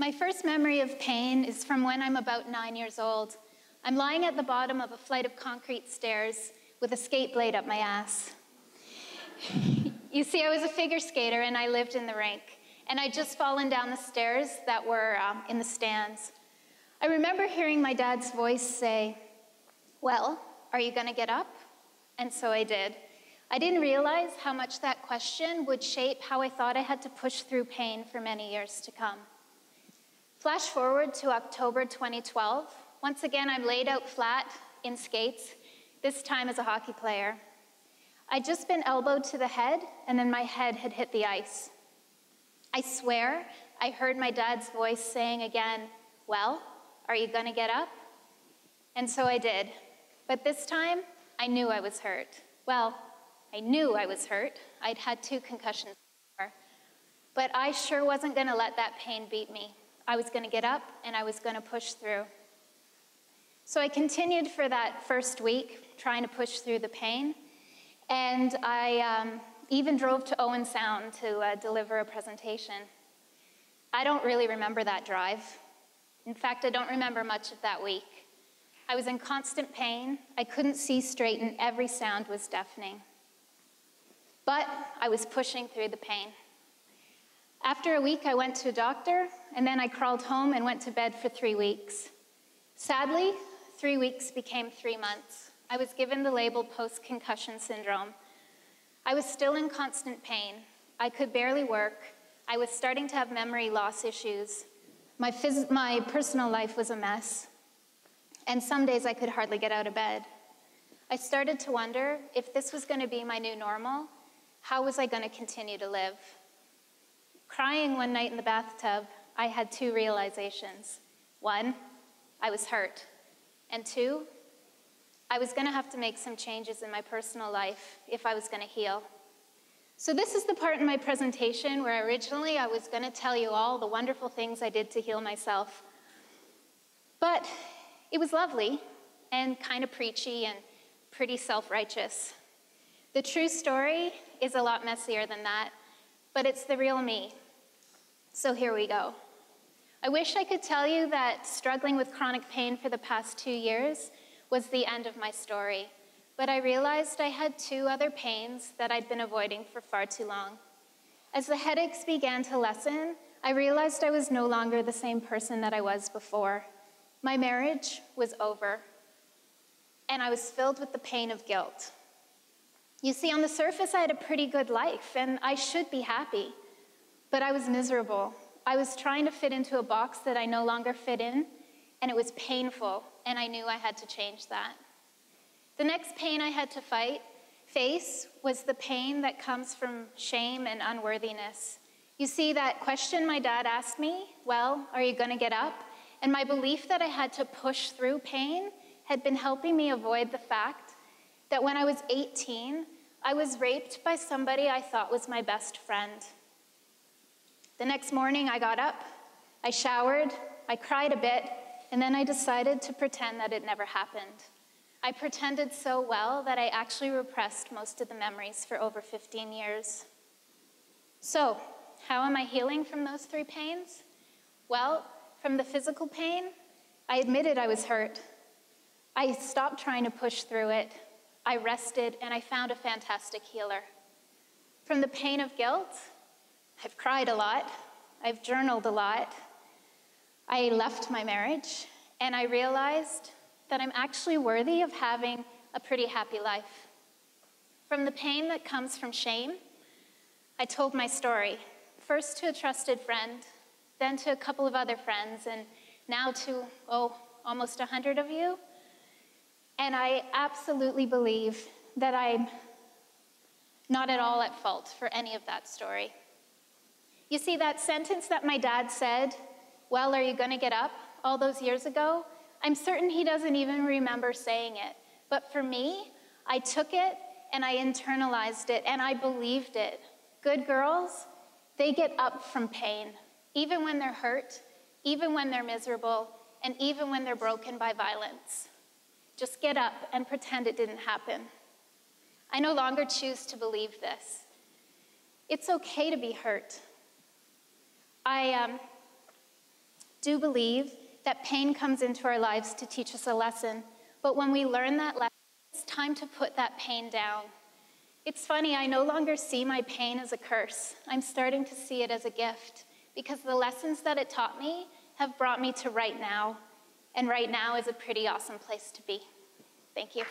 My first memory of pain is from when I'm about 9 years old. I'm lying at the bottom of a flight of concrete stairs with a skate blade up my ass. You see, I was a figure skater and I lived in the rink, and I'd just fallen down the stairs that were in the stands. I remember hearing my dad's voice say, "Well, are you gonna get up?" And so I did. I didn't realize how much that question would shape how I thought I had to push through pain for many years to come. Flash forward to October 2012. Once again, I'm laid out flat in skates, this time as a hockey player. I'd just been elbowed to the head, and then my head had hit the ice. I swear I heard my dad's voice saying again, "Well, are you gonna get up?" And so I did. But this time, I knew I was hurt. Well, I knew I was hurt. I'd had 2 concussions before. But I sure wasn't gonna let that pain beat me. I was gonna get up, and I was gonna push through. So I continued for that first week, trying to push through the pain. And I even drove to Owen Sound to deliver a presentation. I don't really remember that drive. In fact, I don't remember much of that week. I was in constant pain. I couldn't see straight, and every sound was deafening. But I was pushing through the pain. After a week, I went to a doctor, and then I crawled home and went to bed for 3 weeks. Sadly, 3 weeks became 3 months. I was given the label post-concussion syndrome. I was still in constant pain. I could barely work. I was starting to have memory loss issues. My personal life was a mess. And some days I could hardly get out of bed. I started to wonder if this was going to be my new normal, how was I going to continue to live? Crying one night in the bathtub, I had 2 realizations. 1, I was hurt. And 2, I was going to have to make some changes in my personal life if I was going to heal. So this is the part in my presentation where originally I was going to tell you all the wonderful things I did to heal myself. But it was lovely and kind of preachy and pretty self-righteous. The true story is a lot messier than that, but it's the real me. So here we go. I wish I could tell you that struggling with chronic pain for the past 2 years was the end of my story, but I realized I had 2 other pains that I'd been avoiding for far too long. As the headaches began to lessen, I realized I was no longer the same person that I was before. My marriage was over, and I was filled with the pain of guilt. You see, on the surface, I had a pretty good life, and I should be happy, but I was miserable. I was trying to fit into a box that I no longer fit in, and it was painful, and I knew I had to change that. The next pain I had to face was the pain that comes from shame and unworthiness. You see, that question my dad asked me, "Well, are you going to get up?" And my belief that I had to push through pain had been helping me avoid the fact that when I was 18, I was raped by somebody I thought was my best friend. The next morning, I got up, I showered, I cried a bit, and then I decided to pretend that it never happened. I pretended so well that I actually repressed most of the memories for over 15 years. So, how am I healing from those 3 pains? Well, from the physical pain, I admitted I was hurt. I stopped trying to push through it. I rested, and I found a fantastic healer. From the pain of guilt, I've cried a lot. I've journaled a lot. I left my marriage, and I realized that I'm actually worthy of having a pretty happy life. From the pain that comes from shame, I told my story, first to a trusted friend, then to a couple of other friends, and now to, almost 100 of you. And I absolutely believe that I'm not at all at fault for any of that story. You see, that sentence that my dad said, "Well, are you going to get up?" all those years ago, I'm certain he doesn't even remember saying it. But for me, I took it and I internalized it and I believed it. Good girls, they get up from pain, even when they're hurt, even when they're miserable, and even when they're broken by violence. Just get up and pretend it didn't happen. I no longer choose to believe this. It's okay to be hurt. do believe that pain comes into our lives to teach us a lesson, but when we learn that lesson, it's time to put that pain down. It's funny, I no longer see my pain as a curse. I'm starting to see it as a gift, because the lessons that it taught me have brought me to right now, and right now is a pretty awesome place to be. Thank you.